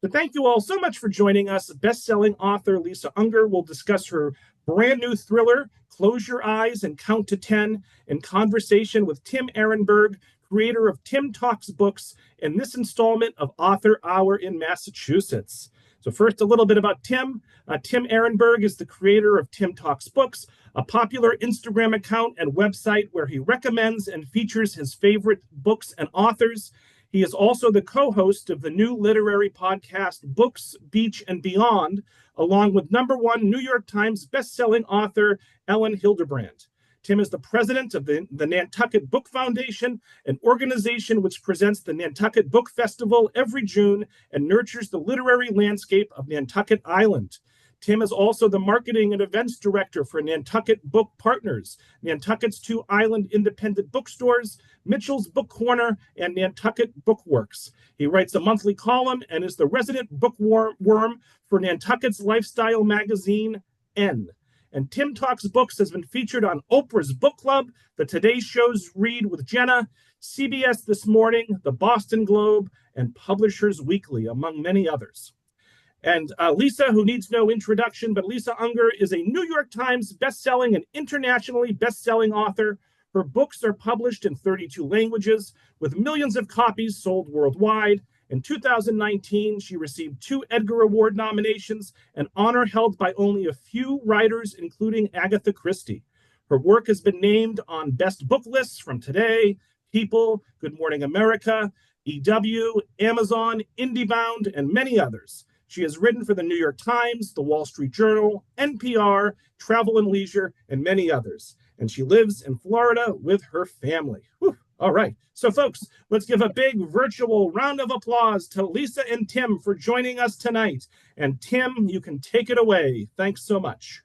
But thank you all so much for joining us. Best-selling author Lisa Unger will discuss her brand new thriller, Close Your Eyes and Count to 10, in conversation with Tim Ehrenberg, creator of Tim Talks Books, in this installment of Author Hour in Massachusetts. So first, a little bit about Tim. Tim Ehrenberg is the creator of Tim Talks Books, a popular Instagram account and website where he recommends and features his favorite books and authors. He is also the co-host of the new literary podcast Books, Beach, and Beyond, along with #1 New York Times bestselling author Ellen Hildebrand. Tim is the president of the Nantucket Book Foundation, an organization which presents the Nantucket Book Festival every June and nurtures the literary landscape of Nantucket Island. Tim is also the marketing and events director for Nantucket Book Partners, Nantucket's 2 island independent bookstores, Mitchell's Book Corner, and Nantucket Bookworks. He writes a monthly column and is the resident bookworm for Nantucket's lifestyle magazine, N. And Tim Talks Books has been featured on Oprah's Book Club, the Today Show's Read with Jenna, CBS This Morning, the Boston Globe, and Publishers Weekly, among many others. And Lisa, who needs no introduction, but Lisa Unger is a New York Times bestselling and internationally bestselling author. Her books are published in 32 languages, with millions of copies sold worldwide. In 2019, she received 2 Edgar Award nominations, an honor held by only a few writers, including Agatha Christie. Her work has been named on best book lists from Today, People, Good Morning America, EW, Amazon, IndieBound, and many others. She has written for the New York Times, the Wall Street Journal, NPR, Travel and Leisure, and many others. And she lives in Florida with her family. Whew. All right. So, folks, let's give a big virtual round of applause to Lisa and Tim for joining us tonight. And Tim, you can take it away. Thanks so much.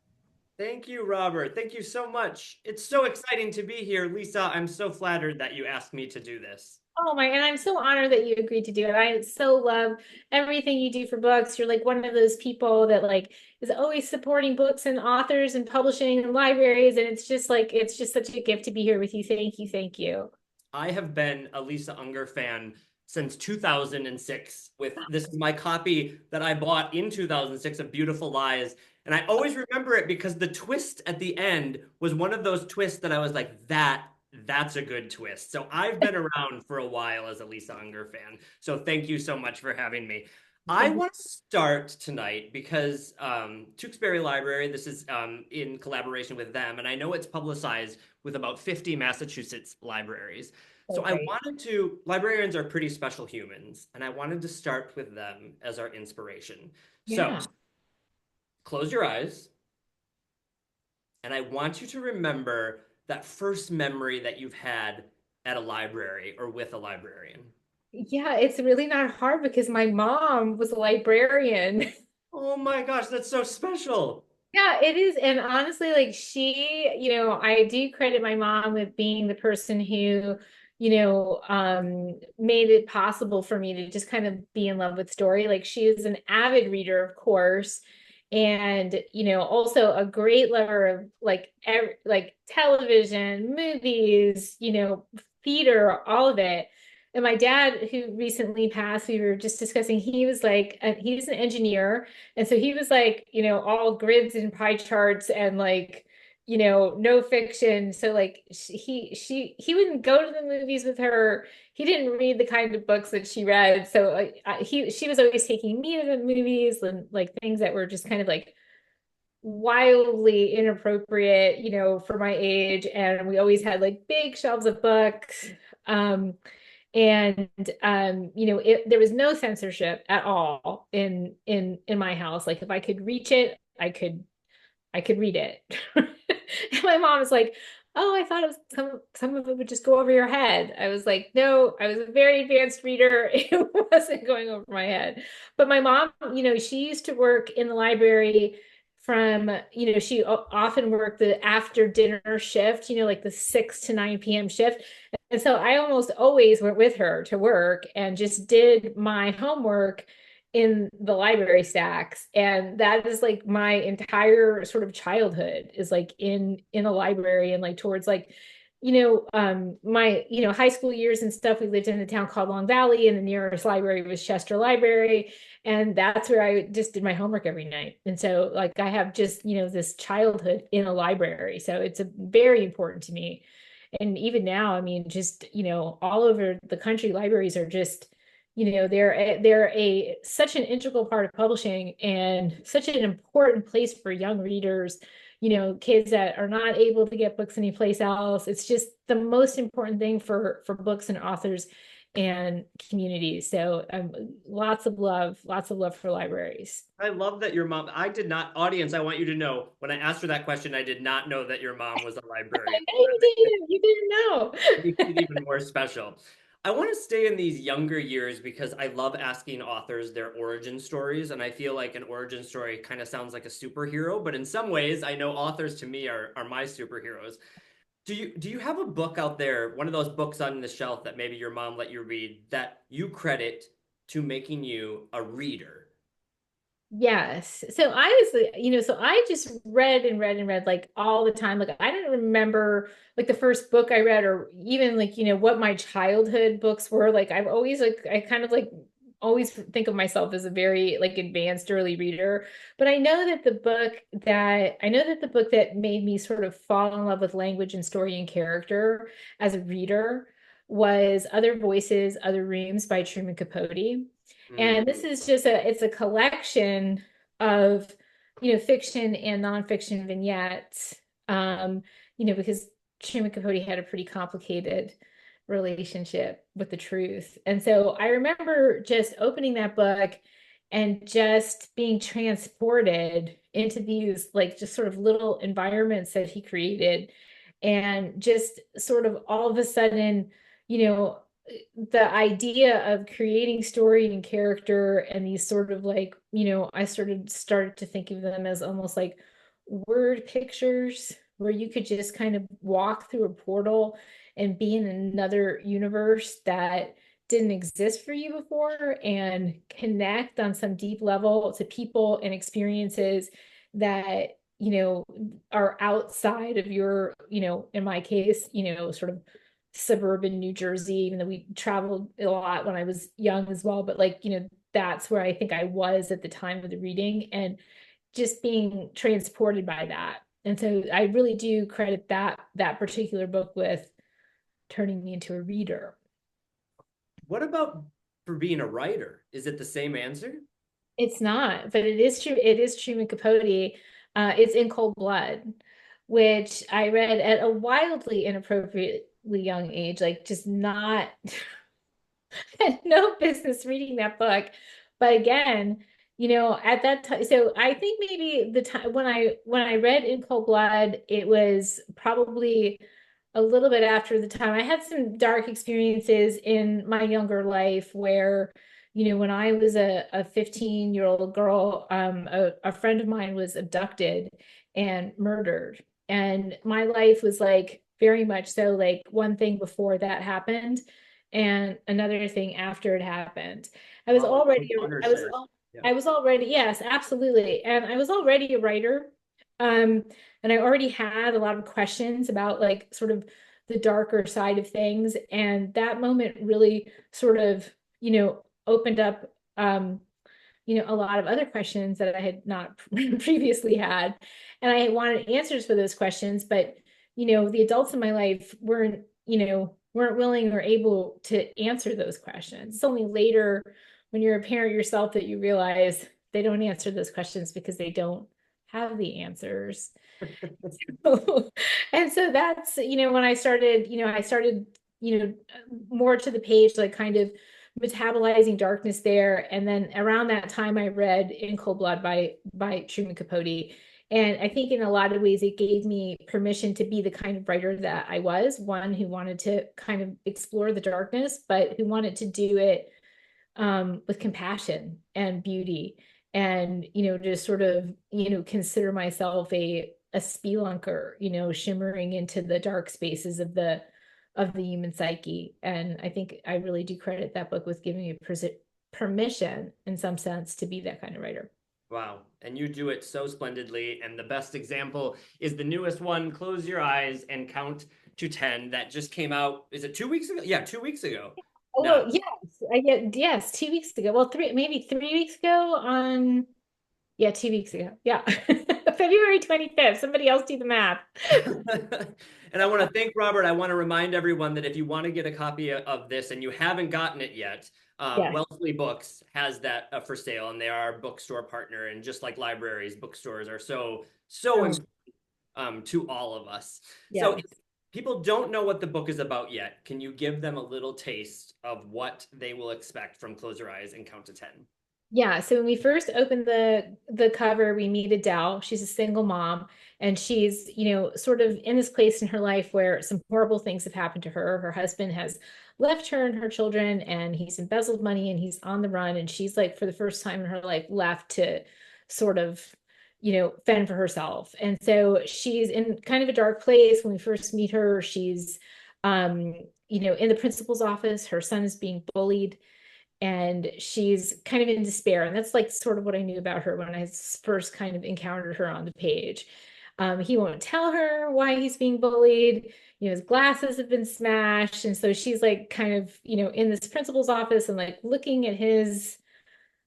Thank you, Robert. Thank you so much. It's so exciting to be here. Lisa, I'm so flattered that you asked me to do this. Oh my, and I'm so honored that you agreed to do it. I so love everything you do for books. You're like one of those people that like is always supporting books and authors and publishing and libraries. And it's just such a gift to be here with you. Thank you. Thank you. I have been a Lisa Unger fan since 2006 this is my copy that I bought in 2006 of Beautiful Lies. And I always remember it because the twist at the end was one of those twists that I was like, that's a good twist. So I've been around for a while as a Lisa Unger fan. So thank you so much for having me. I want to start tonight because Tewksbury Library, this is in collaboration with them, and I know it's publicized with about 50 Massachusetts libraries. So I wanted to, librarians are pretty special humans, and I wanted to start with them as our inspiration. Yeah. So close your eyes, and I want you to remember that first memory that you've had at a library or with a librarian. Yeah, it's really not hard because my mom was a librarian. Oh my gosh, that's so special. Yeah, it is. And honestly, like I do credit my mom with being the person who, made it possible for me to just kind of be in love with story. Like she is an avid reader, of course, and also a great lover of like television, movies, theater, all of it. And my dad, who recently passed, we were just discussing, he was like, he's an engineer. And so he was like, all grids and pie charts and like, no fiction. So like he wouldn't go to the movies with her. He didn't read the kind of books that she read. So like she was always taking me to the movies and like things that were just kind of like wildly inappropriate, for my age. And we always had like big shelves of books. And there was no censorship at all in my house. Like if I could reach it, I could read it. And my mom was like, oh, I thought it was some of it would just go over your head. I was like, no, I was a very advanced reader. It wasn't going over my head. But my mom, she used to work in the library from, she often worked the after dinner shift, like the 6 to 9 p.m. shift. And so I almost always went with her to work and just did my homework in the library stacks. And that is like my entire sort of childhood is like in a library and like towards like, my, high school years and stuff, we lived in a town called Long Valley, and the nearest library was Chester Library. And that's where I just did my homework every night. And so like I have just, this childhood in a library. So it's a very important to me. And even now, I mean, just, all over the country, libraries are just, they're such an integral part of publishing and such an important place for young readers, kids that are not able to get books anyplace else. It's just the most important thing for books and authors and communities. So lots of love for libraries. I love that your mom, I did not, audience, I want you to know, when I asked her that question, I did not know that your mom was a librarian. I know you didn't know. Makes it even more special. I want to stay in these younger years because I love asking authors their origin stories. And I feel like an origin story kind of sounds like a superhero, but in some ways, I know authors to me are my superheroes. Do you have a book out there, one of those books on the shelf that maybe your mom let you read that you credit to making you a reader? Yes. So I was, so I just read and read and read like all the time. Like I don't remember like the first book I read or even like, what my childhood books were. Like I've always like, I kind of like always think of myself as a very like advanced early reader. But I know that the book that made me sort of fall in love with language and story and character as a reader was Other Voices, Other Rooms by Truman Capote. And this is just it's a collection of, fiction and nonfiction vignettes, because Truman Capote had a pretty complicated relationship with the truth. And so I remember just opening that book and just being transported into these like just sort of little environments that he created. And just sort of all of a sudden, the idea of creating story and character and these sort of like, I started to think of them as almost like word pictures where you could just kind of walk through a portal and be in another universe that didn't exist for you before and connect on some deep level to people and experiences that, are outside of your, in my case, sort of suburban New Jersey, even though we traveled a lot when I was young as well. But like, that's where I think I was at the time of the reading and just being transported by that. And so I really do credit that particular book with turning me into a reader. What about for being a writer? Is it the same answer? It's not, but it is true. It is Truman Capote. It's In Cold Blood, which I read at a wildly inappropriately young age, like just not had no business reading that book. But again, at that time, so I think maybe the time when I read In Cold Blood, it was probably a little bit after the time I had some dark experiences in my younger life where, when I was a 15-year-old girl, a friend of mine was abducted and murdered. And my life was like very much so like one thing before that happened and another thing after it happened. I was already, I was already, yes, absolutely. And I was already a writer. And I already had a lot of questions about like sort of the darker side of things. And that moment really sort of, opened up, a lot of other questions that I had not previously had. And I wanted answers for those questions, but, the adults in my life weren't willing or able to answer those questions. It's only later when you're a parent yourself that you realize they don't answer those questions because they don't have the answers. And so that's, when I started, more to the page, like kind of metabolizing darkness there. And then around that time, I read In Cold Blood by Truman Capote. And I think in a lot of ways, it gave me permission to be the kind of writer that I was, one who wanted to kind of explore the darkness, but who wanted to do it with compassion and beauty. And, just sort of, consider myself a spelunker, shimmering into the dark spaces of the human psyche. And I think I really do credit that book with giving me permission in some sense to be that kind of writer. Wow. And you do it so splendidly. And the best example is the newest one, Close Your Eyes and Count to 10 that just came out. Is it 2 weeks ago? Yeah, 2 weeks ago. Oh, No. well, yes, yes, 2 weeks ago. Well, maybe 3 weeks ago on, yeah, 2 weeks ago. Yeah. February 25th. Somebody else do the math. And I want to thank Robert. I want to remind everyone that if you want to get a copy of this and you haven't gotten it yet, Yes. Wellesley Books has that for sale, and they are a bookstore partner. And just like libraries, bookstores are so important to all of us. Yes. So if people don't know what the book is about yet, can you give them a little taste of what they will expect from Close Your Eyes and Count to 10? Yeah, so when we first opened the cover, we meet Adele. She's a single mom, and she's, sort of in this place in her life where some horrible things have happened to her. Her husband has left her and her children, and he's embezzled money, and he's on the run. And she's like, for the first time in her life, left to sort of, fend for herself. And so she's in kind of a dark place. When we first meet her, she's, in the principal's office. Her son is being bullied, and she's kind of in despair. And that's like sort of what I knew about her when I first kind of encountered her on the page. He won't tell her why he's being bullied. His glasses have been smashed. And so she's like kind of, in this principal's office and like looking at his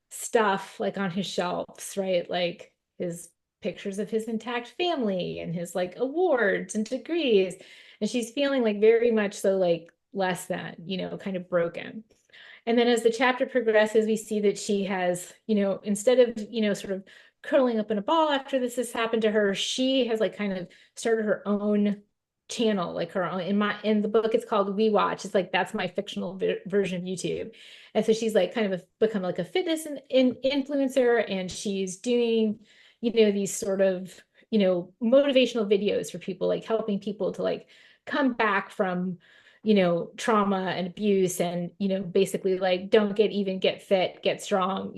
stuff like on his shelves, right? Like his pictures of his intact family and his like awards and degrees. And she's feeling like very much so like less than, kind of broken. And then as the chapter progresses, we see that she has, instead of, sort of curling up in a ball after this has happened to her, she has like kind of started her own channel, like her own. In the book, it's called We Watch. It's like, that's my fictional version of YouTube. And so she's like kind of become like a fitness influencer, and she's doing, these sort of, motivational videos for people, like helping people to like come back from, trauma and abuse, and, basically like don't get fit, get strong,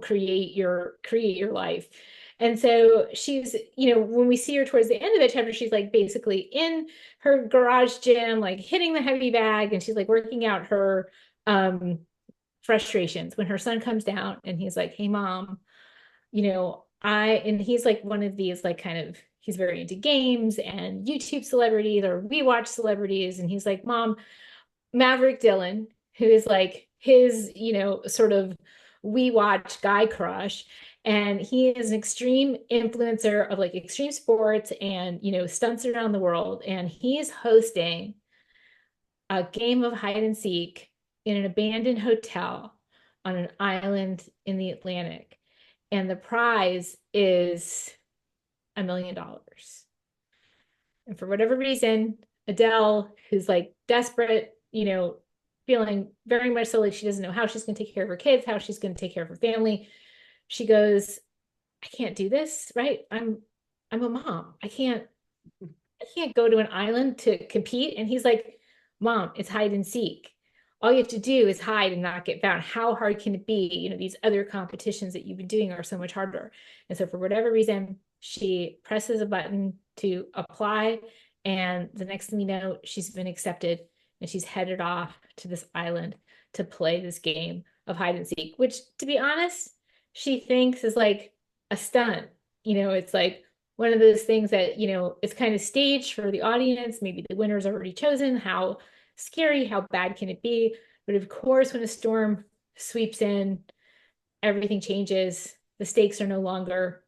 create your life. And so she's, when we see her towards the end of the chapter, she's like basically in her garage gym, like hitting the heavy bag, and she's like working out her frustrations when her son comes down and he's like, "Hey mom, and he's like one of these like kind of, he's very into games and YouTube celebrities or We Watch celebrities. And he's like, Mom, Maverick Dillon, who is like his, sort of We Watch guy crush. And he is an extreme influencer of like extreme sports and, stunts around the world. And he's hosting a game of hide and seek in an abandoned hotel on an island in the Atlantic. And the prize is $1 million. And for whatever reason, Adele, who's like desperate, feeling very much so like she doesn't know how she's going to take care of her kids, how she's going to take care of her family. She goes, I can't do this, right? I'm a mom. I can't go to an island to compete. And he's like, Mom, it's hide and seek. All you have to do is hide and not get found. How hard can it be? These other competitions that you've been doing are so much harder. And so for whatever reason, she presses a button to apply. And the next thing you know, she's been accepted, and she's headed off to this island to play this game of hide and seek, which, to be honest, she thinks is like a stunt. It's like one of those things that, it's kind of staged for the audience. Maybe the winner's already chosen. How scary, how bad can it be? But of course, when a storm sweeps in, everything changes. The stakes are no longer,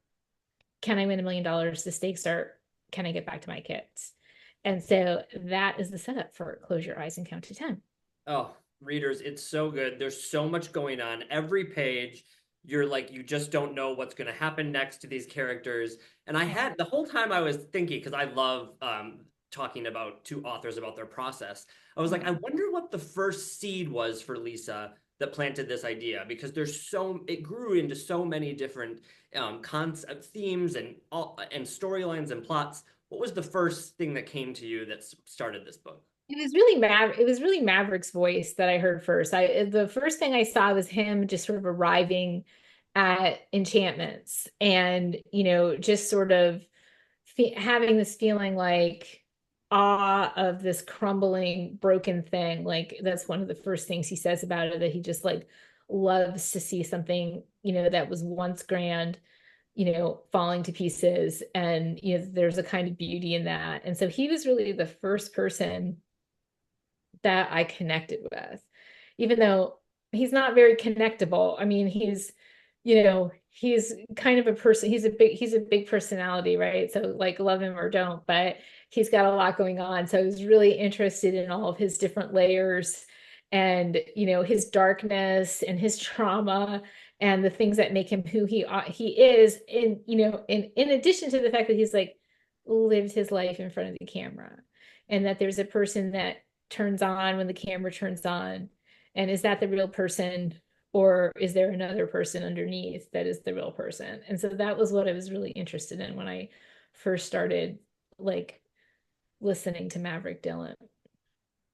can I win $1 million? The stakes are, can I get back to my kids? And so that is the setup for Close Your Eyes and Count to 10. Oh, readers, it's so good. There's so much going on. Every page, you're like, you just don't know what's going to happen next to these characters. And I had, the whole time I was thinking, because I love talking about two authors about their process, I was like, I wonder what the first seed was for Lisa that planted this idea, because it grew into so many different concept themes and storylines and plots. What was the first thing that came to you that started this book? It was really Maverick's voice that I heard first. The first thing I saw was him just sort of arriving at Enchantments, and just sort of having this feeling like awe of this crumbling, broken thing. Like that's one of the first things he says about it, that he just like loves to see something that was once grand falling to pieces, and there's a kind of beauty in that. And so he was really the first person that I connected with, even though he's not very connectable. I mean, he's kind of a person, he's a big personality, right? So like love him or don't, but he's got a lot going on. So I was really interested in all of his different layers, and his darkness and his trauma and the things that make him who he is, in addition to the fact that he's like lived his life in front of the camera, and that there's a person that turns on when the camera turns on, and is that the real person, or is there another person underneath that is the real person? And so that was what I was really interested in when I first started like listening to Maverick Dillon.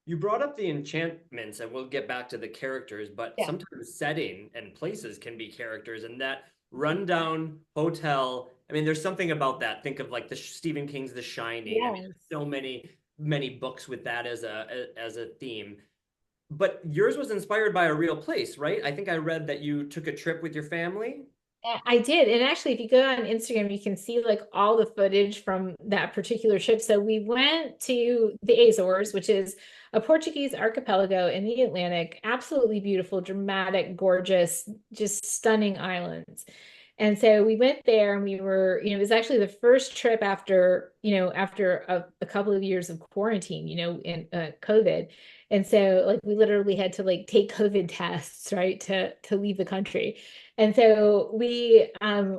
You brought up the enchantments, and we'll get back to the characters, but Yeah. sometimes setting and places can be characters, and that rundown hotel. I mean, there's something about that. Think of like the Stephen King's The Shining. I mean, Yes. so many books with that as a theme. But yours was inspired by a real place, right? I think I read that you took a trip with your family. I did. And actually, if you go on Instagram, you can see like all the footage from that particular trip. So we went to the Azores, which is a Portuguese archipelago in the Atlantic. Absolutely beautiful, dramatic, gorgeous, just stunning islands. And so we went there, and we were, it was actually the first trip after, after a couple of years of quarantine, in COVID. And so like we literally had to like take COVID tests, right, to leave the country. And so we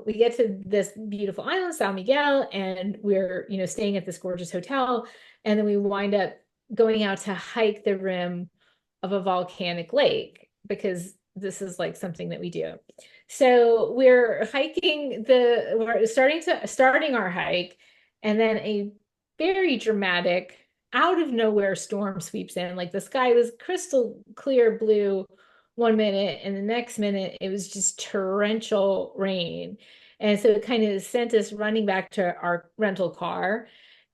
get to this beautiful island, San Miguel, and we're, staying at this gorgeous hotel. And then we wind up going out to hike the rim of a volcanic lake, because this is like something that we do. So we're starting our hike, and then a very dramatic out of nowhere storm sweeps in. Like the sky was crystal clear blue one minute, and the next minute it was just torrential rain. And so it kind of sent us running back to our rental car.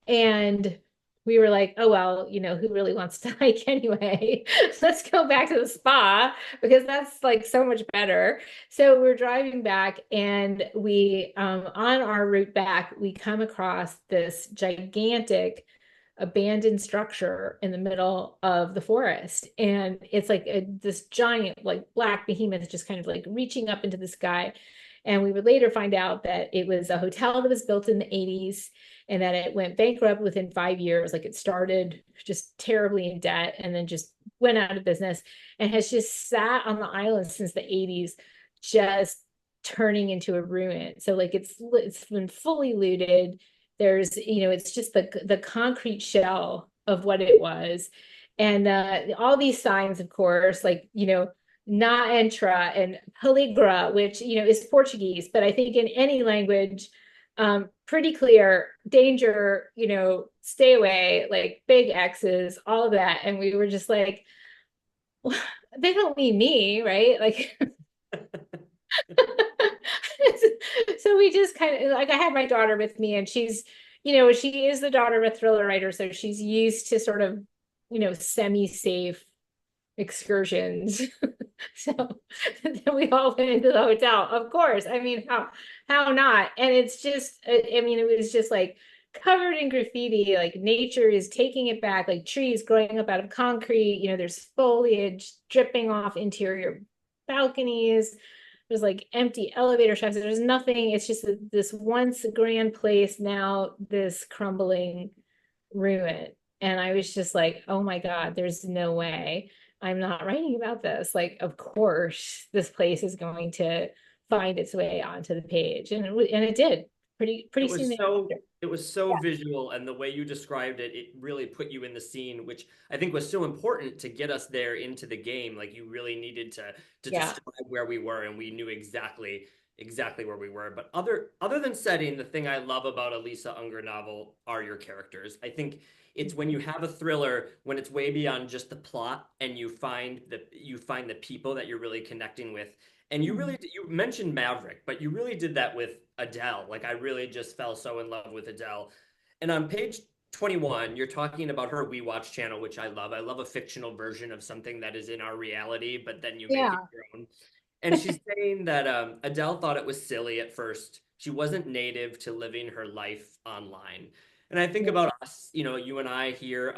And we were like, oh, well, who really wants to hike anyway? Let's go back to the spa, because that's like so much better. So we're driving back, and we, on our route back, we come across this gigantic abandoned structure in the middle of the forest. And it's like this giant, like black behemoth just kind of like reaching up into the sky. And we would later find out that it was a hotel that was built in the 80s, and that it went bankrupt within 5 years. Like it started just terribly in debt, and then just went out of business, and has just sat on the island since the 80s, just turning into a ruin. So like it's been fully looted. There's, it's just the concrete shell of what it was. And all these signs, of course, like, na entra and peligra, which, is Portuguese, but I think in any language, pretty clear, danger, stay away, like big X's, all of that. And we were just like, well, they don't mean me, right? Like, so we just kind of like, I had my daughter with me, and she's, she is the daughter of a thriller writer, so she's used to sort of, semi-safe excursions. So then we all went into the hotel, of course. I mean, how not? And it's just, I mean, it was just like covered in graffiti, like nature is taking it back, like trees growing up out of concrete, there's foliage dripping off interior balconies. There's like empty elevator shafts. There's nothing. It's just this once grand place, now this crumbling ruin. And I was just like, oh my God, there's no way I'm not writing about this. Like, of course, this place is going to find its way onto the page. And it did pretty soon after. It was so visual, and the way you described it, it really put you in the scene, which I think was so important to get us there into the game. Like you really needed to describe where we were, and we knew exactly where we were. But other than setting, the thing I love about a Lisa Unger novel are your characters. I think it's when you have a thriller, when it's way beyond just the plot, and you find the people that you're really connecting with. And you mentioned Maverick, but you really did that with Adele. Like I really just fell so in love with Adele. And on page 21, you're talking about her We Watch channel, which I love. I love a fictional version of something that is in our reality, but then you make it your own. And she's saying that Adele thought it was silly at first she wasn't native to living her life online. And I think about us, you and I here,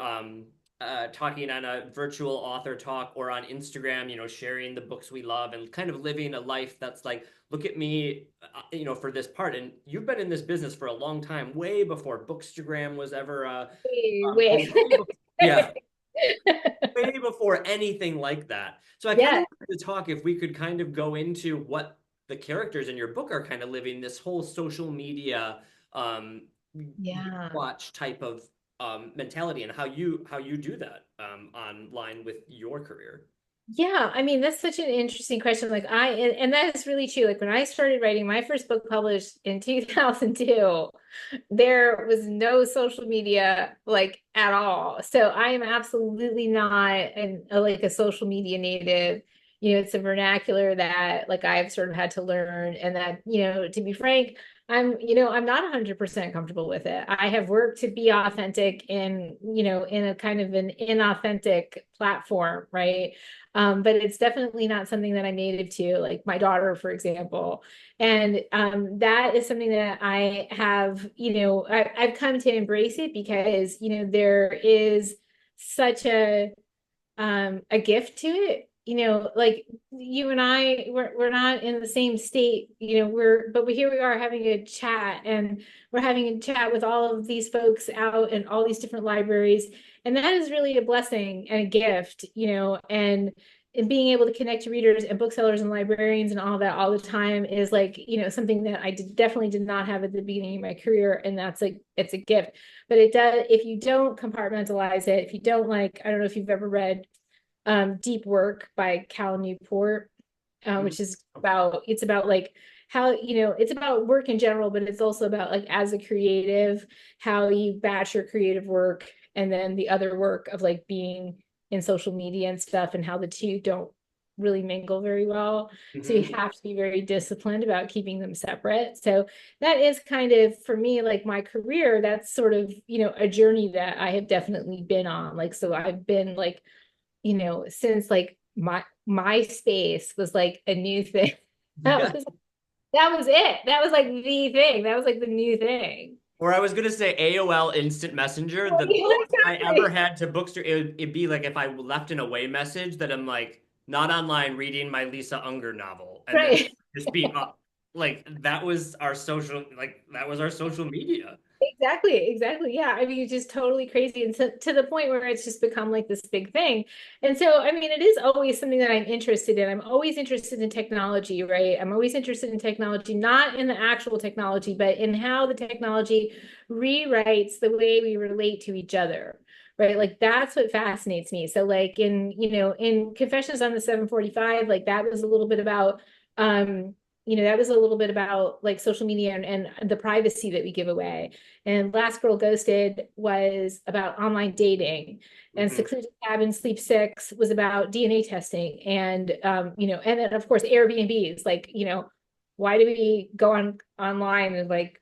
talking on a virtual author talk or on Instagram, sharing the books we love and kind of living a life that's like, look at me, for this part. And you've been in this business for a long time, way before Bookstagram was ever, yeah, way before anything like that. So I kind of wanted to talk if we could kind of go into what the characters in your book are kind of living, this whole social media watch type of mentality, and how you do that online with your career. Yeah, I mean, that's such an interesting question. Like and that is really true. Like when I started writing my first book published in 2002, there was no social media like at all. So I am absolutely not like a social media native. It's a vernacular that like I've sort of had to learn, and that, to be frank, I'm not 100% comfortable with it. I have worked to be authentic in a kind of an inauthentic platform, right? But it's definitely not something that I'm native to, like my daughter, for example. And that is something that I have, I've come to embrace it because, there is such a gift to it. Like you and I, we're not in the same state, but here we are having a chat, and we're having a chat with all of these folks out in all these different libraries. And that is really a blessing and a gift, and being able to connect to readers and booksellers and librarians and all that all the time is like, something that I definitely did not have at the beginning of my career. And that's like, it's a gift, but it does, if you don't compartmentalize it, if you don't like, I don't know if you've ever read Deep Work by Cal Newport, which is it's about like how, it's about work in general, but it's also about like as a creative, how you batch your creative work and then the other work of like being in social media and stuff, and how the two don't really mingle very well. So you have to be very disciplined about keeping them separate. So that is kind of, for me, like my career, that's sort of, a journey that I have definitely been on. Like, so I've been like, since like MySpace was like a new thing. That was it. That was like the thing. That was like the new thing. Or I was gonna say AOL Instant Messenger. The most I ever had to Bookster, it'd be like if I left an away message that I'm like not online reading my Lisa Unger novel, and then just be up. Like that was our social media. Exactly. Yeah. I mean, it's just totally crazy. And to the point where it's just become like this big thing. And so, I mean, it is always something that I'm interested in. I'm always interested in technology, right? I'm always interested in technology, not in the actual technology, but in how the technology rewrites the way we relate to each other. Right. Like that's what fascinates me. So like in Confessions on the 745, like that was a little bit about, that was a little bit about like social media and the privacy that we give away. And Last Girl Ghosted was about online dating, and Secluded Cabin Sleep 6 was about DNA testing. And, and then of course, Airbnbs, like, why do we go online and like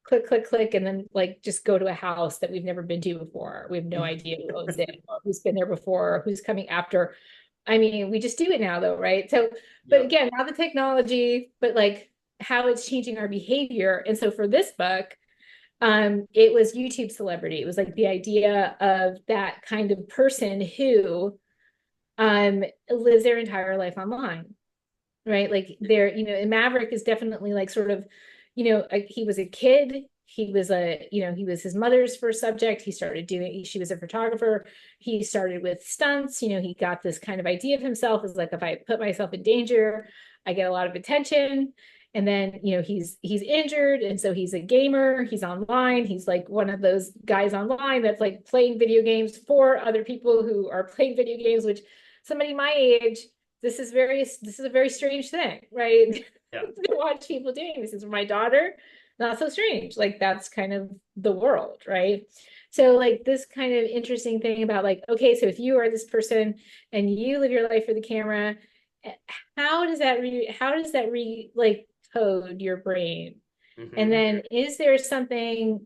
click, and then like just go to a house that we've never been to before? We have no idea who owns it, or who's been there before, or who's coming after. I mean, we just do it now though, right? So, but again, not the technology, but like how it's changing our behavior. And so for this book, it was YouTube celebrity. It was like the idea of that kind of person who lives their entire life online, right? Like and Maverick is definitely like sort of, he was a kid. He was he was his mother's first subject. She was a photographer. He started with stunts. He got this kind of idea of himself as like, if I put myself in danger, I get a lot of attention. And then, he's injured. And so he's a gamer. He's online. He's like one of those guys online that's like playing video games for other people who are playing video games, which somebody my age, this is a very strange thing, right? To watch people doing this. Is for my daughter, not so strange. Like that's kind of the world, right? So like this kind of interesting thing about like, okay, so if you are this person and you live your life for the camera, how does that like code your brain? And then is there something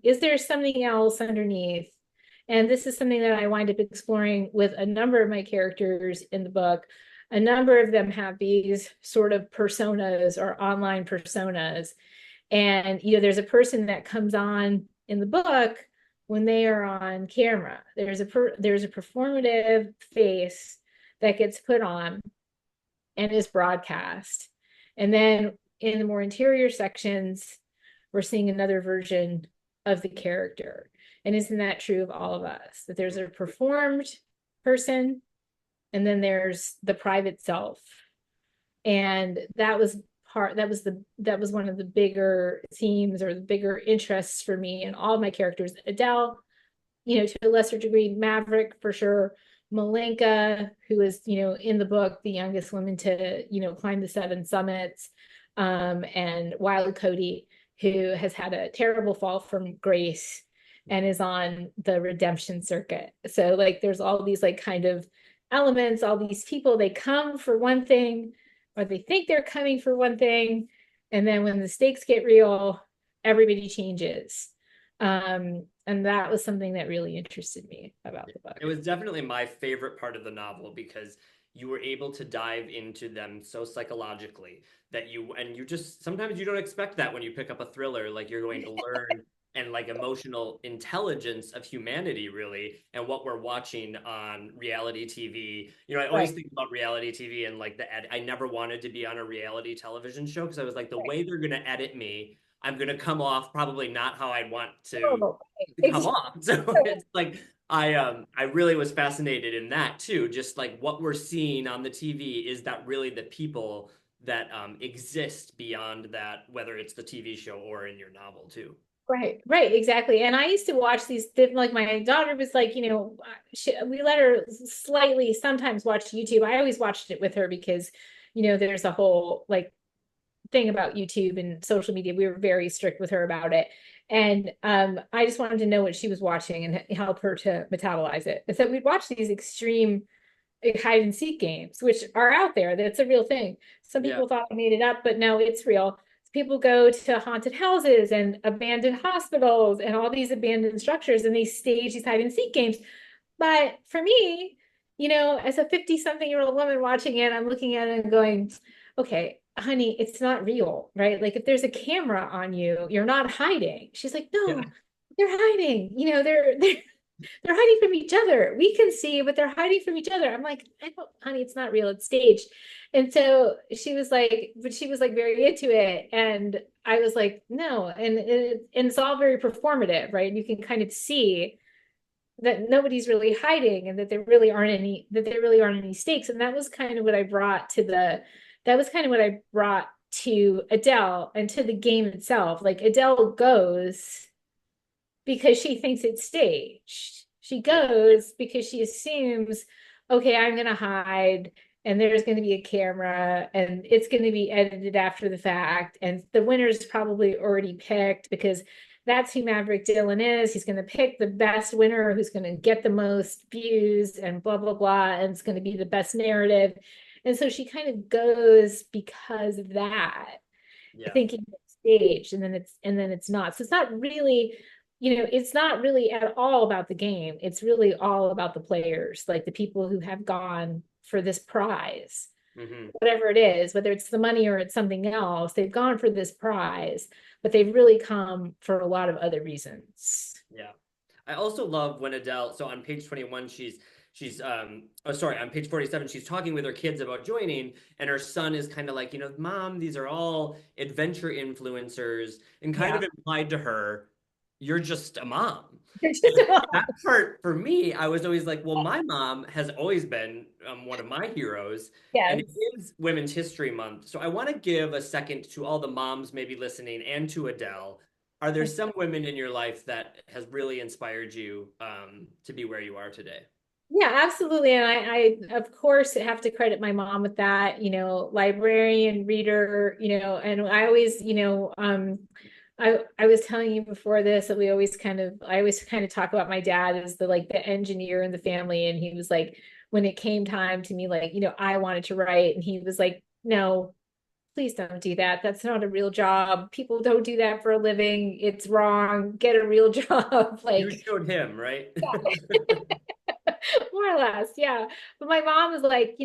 else underneath? And this is something that I wind up exploring with a number of my characters in the book. A number of them have these sort of personas or online personas. And, there's a person that comes on in the book when they are on camera. There's a performative face that gets put on and is broadcast. And then in the more interior sections, we're seeing another version of the character. And isn't that true of all of us? That there's a performed person, and then there's the private self. And that was one of the bigger themes or the bigger interests for me and all of my characters. Adele, to a lesser degree, Maverick for sure, Malenka, who is, in the book, the youngest woman to, climb the 7 summits, and Wild Cody, who has had a terrible fall from grace and is on the redemption circuit. So like, there's all these like kind of elements, all these people, they come for one thing, or they think they're coming for one thing. And then when the stakes get real, everybody changes. And that was something that really interested me about the book. It was definitely my favorite part of the novel because you were able to dive into them so psychologically that you just, sometimes you don't expect that when you pick up a thriller, like you're going to learn and like emotional intelligence of humanity, really, and what we're watching on reality TV. I always think about reality TV and like I never wanted to be on a reality television show because I was like, the way they're going to edit me, I'm going to come off probably not how I'd want to come off. So it's like, I really was fascinated in that too. Just like what we're seeing on the TV, is that really the people that exist beyond that, whether it's the TV show or in your novel too. Right, exactly. And I used to watch these, like my daughter was like, we let her slightly sometimes watch YouTube. I always watched it with her because, there's a whole like thing about YouTube and social media. We were very strict with her about it. And I just wanted to know what she was watching and help her to metabolize it. And so we'd watch these extreme hide and seek games, which are out there. That's a real thing. Some people thought I made it up, but no, it's real. People go to haunted houses and abandoned hospitals and all these abandoned structures, and they stage these hide and seek games. But for me, as a 50-something-year-old woman watching it, I'm looking at it and going, okay, honey, it's not real, right? Like if there's a camera on you, you're not hiding. She's like, no, they're hiding. They're hiding from each other. We can see, but they're hiding from each other. I'm like, honey, it's not real. It's staged. And so she was like very into it. And I was like, no. And it's all very performative, right? And you can kind of see that nobody's really hiding and that there really aren't any stakes. And that was kind of what I brought to Adele and to the game itself. Like Adele goes because she thinks it's staged. She goes because she assumes, okay, I'm going to hide and there's going to be a camera and it's going to be edited after the fact. And the winner's probably already picked because that's who Maverick Dillon is. He's going to pick the best winner who's going to get the most views and blah, blah, blah. And it's going to be the best narrative. And so she kind of goes because of that, thinking it's staged, and then it's not. So it's not really, it's not really at all about the game. It's really all about the players, like the people who have gone for this prize, whatever it is, whether it's the money or it's something else, they've gone for this prize, but they've really come for a lot of other reasons. Yeah. I also love when Adele, so on page 21, on page 47, she's talking with her kids about joining, and her son is kind of like, Mom, these are all adventure influencers, and kind of implied to her, you're just a mom. That part for me, I was always like, well, my mom has always been one of my heroes. And it is Women's History Month. So I want to give a second to all the moms maybe listening and to Adele. Are there some women in your life that has really inspired you to be where you are today? Yeah, absolutely. And I of course have to credit my mom with that, librarian, reader, and I always, I was telling you before this that I always kind of talk about my dad as the engineer in the family. And he was like, when it came time to me, I wanted to write, and he was like, no, please don't do that. That's not a real job. People don't do that for a living. It's wrong. Get a real job. You showed him, right? More or less, yeah. But my mom was like,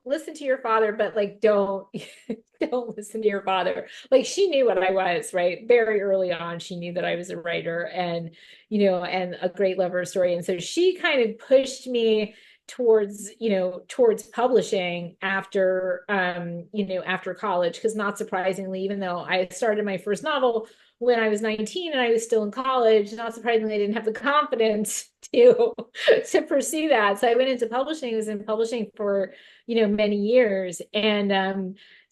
listen to your father, but like don't don't listen to your father. Like she knew what I was, right? Very early on, she knew that I was a writer and and a great lover of story. And so she kind of pushed me towards publishing after after college, because not surprisingly, even though I started my first novel when I was 19 and I was still in college, not surprisingly, I didn't have the confidence to pursue that. So I went into publishing. I was in publishing for, many years. And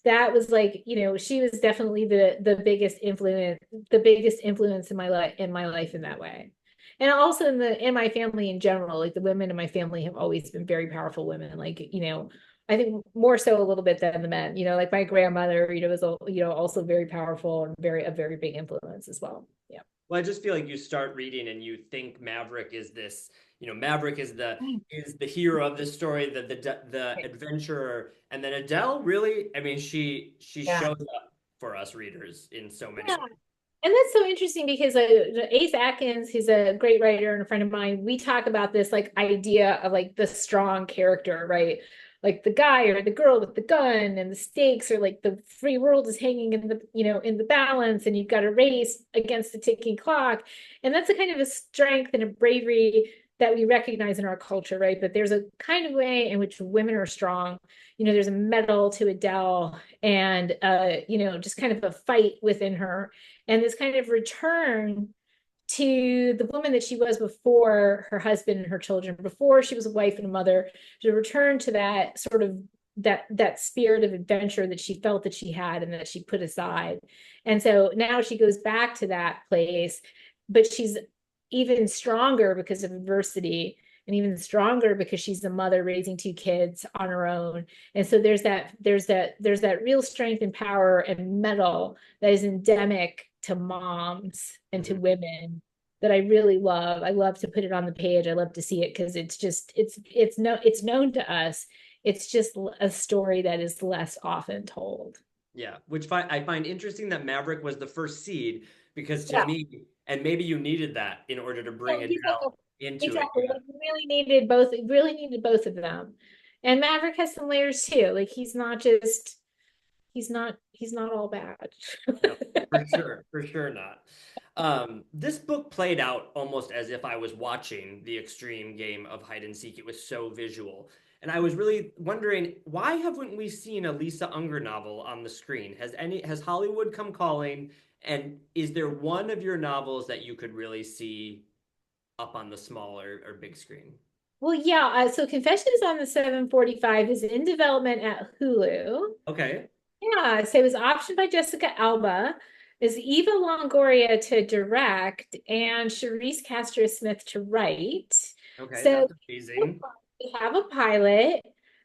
that was like, she was definitely the biggest influence in my life in that way. And also in my family in general, like the women in my family have always been very powerful women. Like, I think more so a little bit than the men, like my grandmother, was, also very powerful and a very big influence as well. Yeah. Well, I just feel like you start reading and you think Maverick is this, Maverick is the hero of this story, the adventurer, and then Adele really, I mean, she Yeah. shows up for us readers in so many Yeah. ways. And that's so interesting because Ace Atkins, who's a great writer and a friend of mine, we talk about this like idea of like the strong character, right? Like the guy or the girl with the gun, and the stakes are like the free world is hanging in the balance, and you've got to race against the ticking clock. And that's a kind of a strength and a bravery that we recognize in our culture, right? But there's a kind of way in which women are strong. There's a medal to Adele, and just kind of a fight within her, and this kind of return to the woman that she was before her husband and her children, before she was a wife and a mother, to return to that sort of that spirit of adventure that she felt that she had and that she put aside. And so now she goes back to that place, but she's even stronger because of adversity, and even stronger because she's a mother raising two kids on her own. And so there's that real strength and power and mettle that is endemic to moms and to women that I really love. I love to put it on the page. I love to see it because it's known to us. It's just a story that is less often told. Yeah, which I find interesting that Maverick was the first seed, because to Yeah. me, and maybe you needed that in order to bring Adele into Exactly. it. Like, we really needed both of them. And Maverick has some layers too. Like he's not all bad. No, for sure not. This book played out almost as if I was watching the extreme game of hide and seek. It was so visual. And I was really wondering, why haven't we seen a Lisa Unger novel on the screen? Has Hollywood come calling? And is there one of your novels that you could really see up on the small or big screen? Well, yeah. So Confessions on the 745 is in development at Hulu. Okay. Yeah. So it was optioned by Jessica Alba. Is Eva Longoria to direct and Charisse Castro-Smith to write. Okay, So that's amazing. we have a pilot,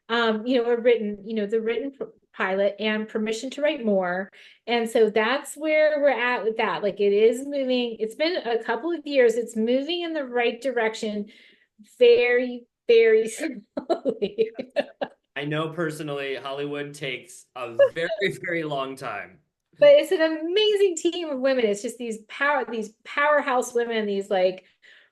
the written pilot and permission to write more. And so that's where we're at with that. Like it is moving. It's been a couple of years. It's moving in the right direction very, very slowly. I know personally, Hollywood takes a very, very long time. But it's an amazing team of women. It's just these powerhouse women, these like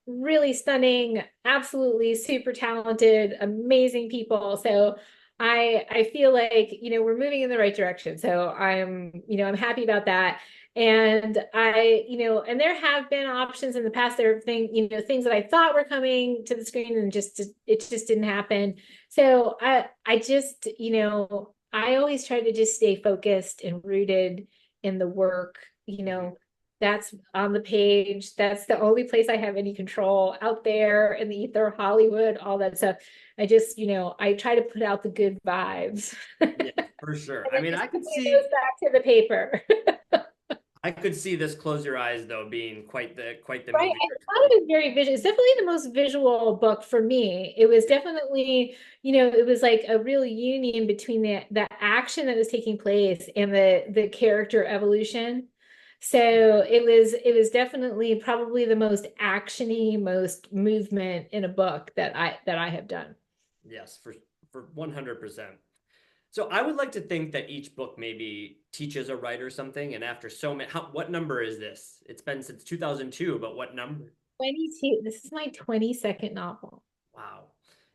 really stunning, absolutely super talented, amazing people. So I feel like, we're moving in the right direction. So I'm happy about that. And and there have been options in the past. There are things that I thought were coming to the screen and it just didn't happen. So I just, I always try to just stay focused and rooted in the work, that's on the page. That's the only place I have any control out there in the ether, Hollywood, all that stuff. I just, I try to put out the good vibes. Yeah, for sure. I mean, I could see those back to the paper. I could see this Close Your Eyes though being quite the Right. movie. I thought it was very visual. It's definitely the most visual book for me. It was definitely, it was like a real union between the action that was taking place and the character evolution. So it was definitely probably the most actiony, most movement in a book that I have done. Yes, for 100%. So I would like to think that each book maybe teaches a writer something, and after so many, what number is this? It's been since 2002, but what number? 22. This is my 22nd novel. Wow.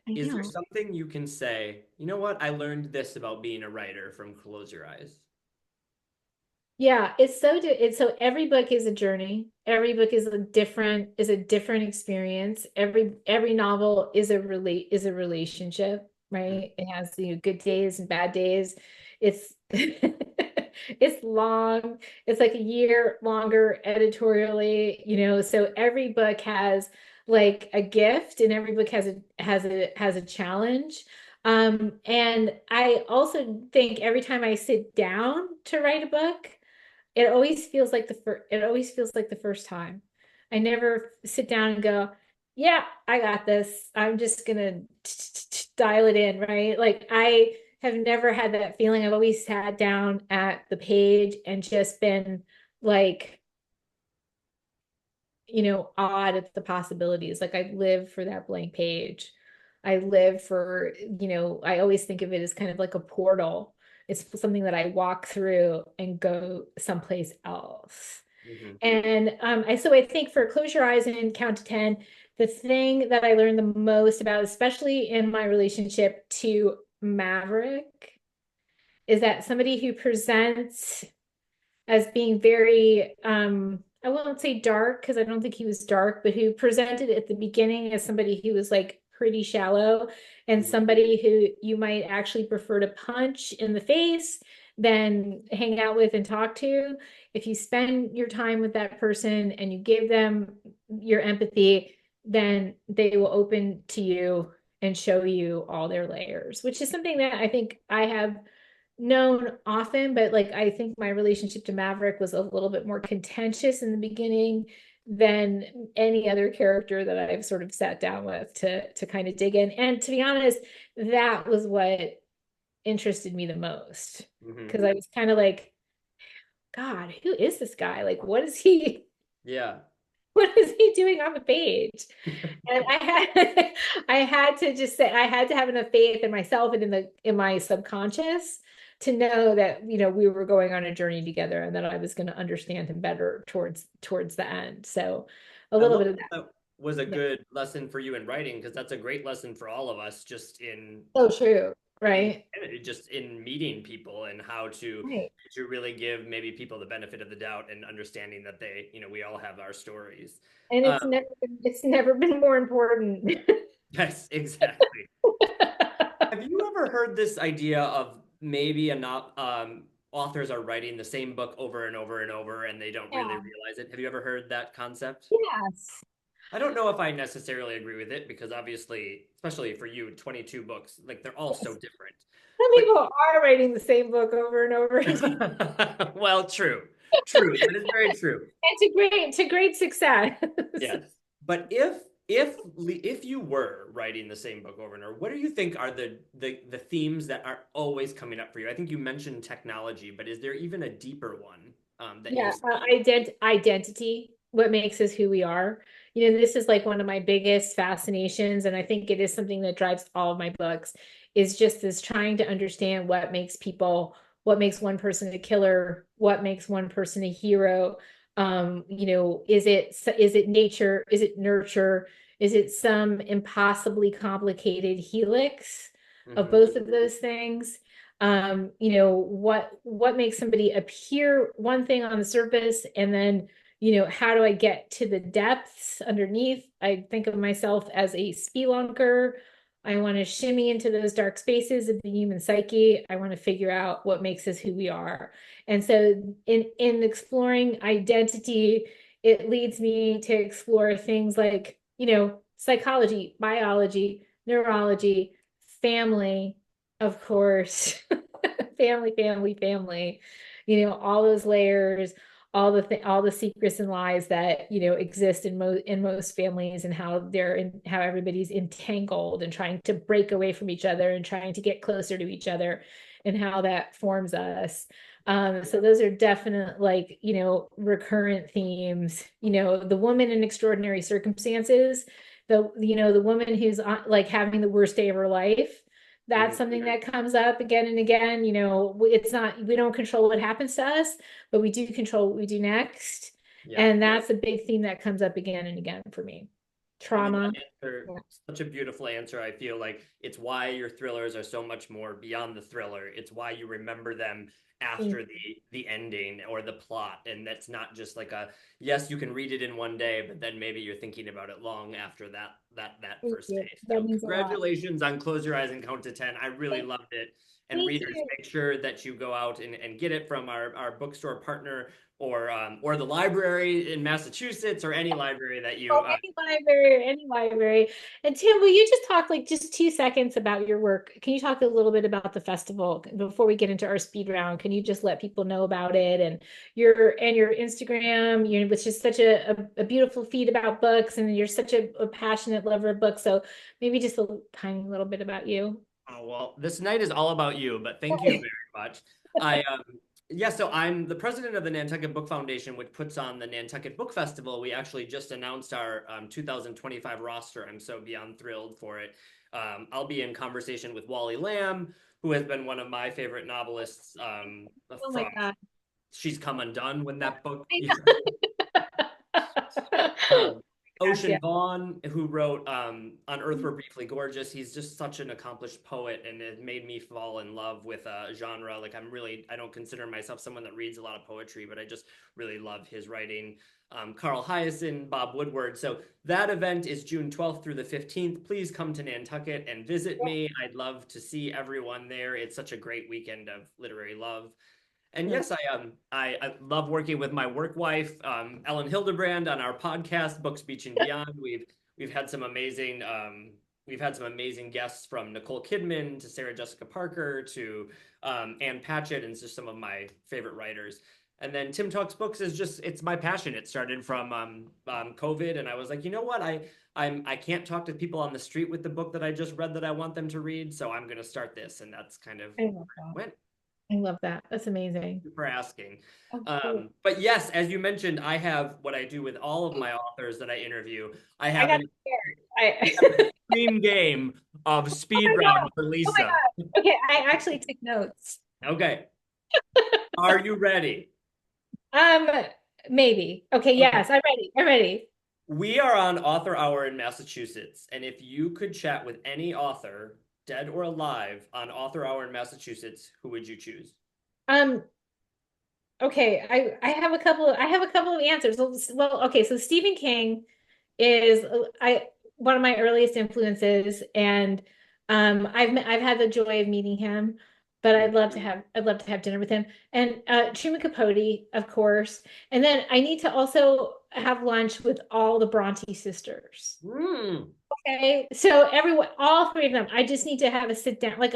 I Is there know. something you can say, you know what? I learned this about being a writer from Close Your Eyes. Yeah, it's so every book is a journey. Every book is a different experience. Every novel is a relationship, Mm, right? It has, good days and bad days. It's it's long. It's like a year longer editorially, so every book has like a gift, and every book has a challenge. And I also think every time I sit down to write a book, it always feels like the first time. I never sit down and go, yeah, I got this. I'm just gonna dial it in, right? Like I have never had that feeling. I've always sat down at the page and just been like, awed at the possibilities. Like I live for that blank page. I live for, I always think of it as kind of like a portal. It's something that I walk through and go someplace else. mhm. And I think for Close Your Eyes and Count to 10, the thing that I learned the most about, especially in my relationship to Maverick, is that somebody who presents as being very I won't say dark because I don't think he was dark, but who presented at the beginning as somebody who was like pretty shallow and Mhm. somebody who you might actually prefer to punch in the face than hang out with and talk to. If you spend your time with that person and you give them your empathy, then they will open to you and show you all their layers, which is something that I think I have known often, but like I think my relationship to Maverick was a little bit more contentious in the beginning than any other character that I've sort of sat down with to kind of dig in. And to be honest, that was what interested me the most Mhm. because I was kind of like, God, who is this guy? Like, what is he? Yeah. What is he doing on the page? And I had to just say I had to have enough faith in myself and in my subconscious to know that we were going on a journey together and that I was going to understand him better towards the end. So a I little love bit of that that. that was a Yeah. good lesson for you in writing because that's a great lesson for all of us just So true, right? just in meeting people and how Right. to really give maybe people the benefit of the doubt and understanding that they, we all have our stories. And Um, it's never been more important. yes, exactly. Have you ever heard this idea of maybe a not authors are writing the same book over and over and over and they don't really Yeah. realize it? Have you ever heard that concept? Yes. I don't know if I necessarily agree with it because obviously, especially for you, 22 books, like they're all so Yes. different. Some But people are writing the same book over and over again. well, true. True. That is very true. And to great success. Yes. But if you were writing the same book over and over, what do you think are the themes that are always coming up for you? I think you mentioned technology, but is there even a deeper one that you Yeah, see? identity, what makes us who we are. This is like one of my biggest fascinations, and I think it is something that drives all of my books, is just this trying to understand what makes one person a killer, what makes one person a hero. Is it nature? Is it nurture? Is it some impossibly complicated helix of Hmm. both of those things? What makes somebody appear one thing on the surface, and then how do I get to the depths underneath? I think of myself as a spelunker. I want to shimmy into those dark spaces of the human psyche. I want to figure out what makes us who we are. And so in exploring identity, it leads me to explore things like psychology, biology, neurology, family, of course. Family, family, family. All those layers, all the secrets and lies that exist in most families, and how everybody's entangled and trying to break away from each other and trying to get closer to each other, and how that forms us. So those are definite, like, recurrent themes. The woman in extraordinary circumstances, the woman who's like having the worst day of her life. That's Hmm. something that comes up again and again. It's not, we don't control what happens to us, but we do control what we do next. Yeah. And that's a big theme that comes up again and again for me. trauma. Such a beautiful answer. I feel like it's why your thrillers are so much more beyond the thriller. It's why you remember them after the ending or the plot, and that's not just like a yes, you can read it in one day, but then maybe you're thinking about it long after that first day. So congratulations on Close Your Eyes and Count to 10. I really loved it. And readers, make sure that you go out and get it from our bookstore partner or the library in Massachusetts or any library that you any library. And Tim, will you just talk like just 2 seconds about your work? Can you talk a little bit about the festival before we get into our speed round? Can you just let people know about it and your Instagram, which is such a beautiful feed about books, and you're such a passionate lover of books. So maybe just a tiny little bit about you. Oh, well, this night is all about you, but thank you very much. So I'm the president of the Nantucket Book Foundation, which puts on the Nantucket Book Festival. We actually just announced our 2025 roster. I'm so beyond thrilled for it. I'll be in conversation with Wally Lamb, who has been one of my favorite novelists. Oh my God. She's Come Undone when that book. Ocean Vaughn, who wrote On Earth We're Briefly Gorgeous. He's just such an accomplished poet, and it made me fall in love with a genre. Like I don't consider myself someone that reads a lot of poetry, but I just really love his writing. Carl Hyacin, Bob Woodward. So that event is June 12th through the 15th. Please come to Nantucket and visit me. I'd love to see everyone there. It's such a great weekend of literary love. And yes, I love working with my work wife, Ellen Hildebrand, on our podcast, Books, Beach, and Beyond. We've had some amazing guests, from Nicole Kidman to Sarah Jessica Parker to Ann Patchett, and just some of my favorite writers. And then Tim Talks Books it's my passion. It started from COVID, and I was like, you know what, I can't talk to people on the street with the book that I just read that I want them to read, so I'm going to start this, and that's kind of where it went. I love that. That's amazing. Thank you for asking. But yes, as you mentioned, I have what I do with all of my authors that I interview. I have an extreme game of speed round for Lisa. Oh my God. Okay, I actually took notes. Okay. Are you ready? Maybe. Okay, yes, I'm ready. I'm ready. We are on Author Hour in Massachusetts, and if you could chat with any author, dead or alive, on Author Hour in Massachusetts, who would you choose? Okay, I have a couple of answers. Well, okay, so Stephen King is one of my earliest influences, and I've had the joy of meeting him, but I'd love to have dinner with him. And Truman Capote, of course. And then I need to also have lunch with all the Bronte sisters. Okay, so all three of them. I just need to have a sit down. Like